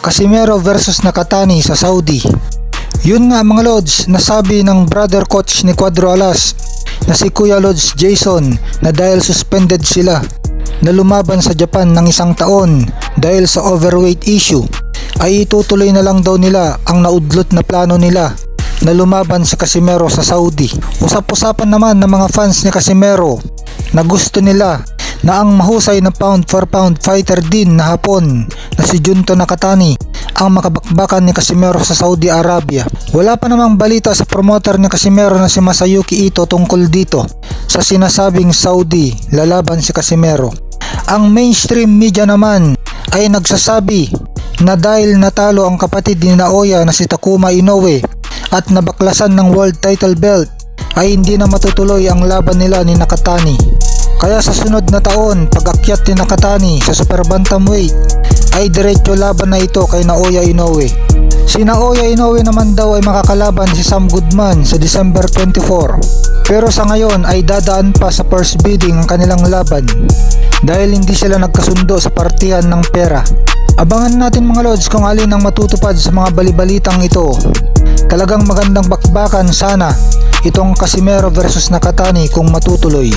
Casimero versus Nakatani sa Saudi. Yun nga mga Lods, nasabi ng brother coach ni Cuadro Alas na si Kuya Lods Jason na dahil suspended sila na lumaban sa Japan ng 1 taon dahil sa overweight issue, ay itutuloy na lang daw nila ang naudlot na plano nila na lumaban sa Casimero sa Saudi. Usap-usapan naman ng mga fans ni Casimero na gusto nila na ang mahusay na pound for pound fighter din na Hapon na si Junto Nakatani ang makabakbakan ni Casimero sa Saudi Arabia. Wala pa namang balita sa promoter ni Casimero na si Masayuki Ito tungkol dito sa sinasabing Saudi lalaban si Casimero. Ang mainstream media naman ay nagsasabi na dahil natalo ang kapatid ni Naoya na si Takuma Inoue at nabaklasan ng world title belt, ay hindi na matutuloy ang laban nila ni Nakatani. Kaya sa sunod na taon, pag-akyat ni Nakatani sa super bantamweight, ay diretso laban na ito kay Naoya Inoue. Si Naoya Inoue naman daw ay makakalaban si Sam Goodman sa December 24. Pero sa ngayon ay dadaan pa sa first bidding ang kanilang laban dahil hindi sila nagkasundo sa partihan ng pera. Abangan natin mga Lods kung alin ang matutupad sa mga balibalitang ito. Talagang magandang bakbakan sana itong Casimero versus Nakatani kung matutuloy.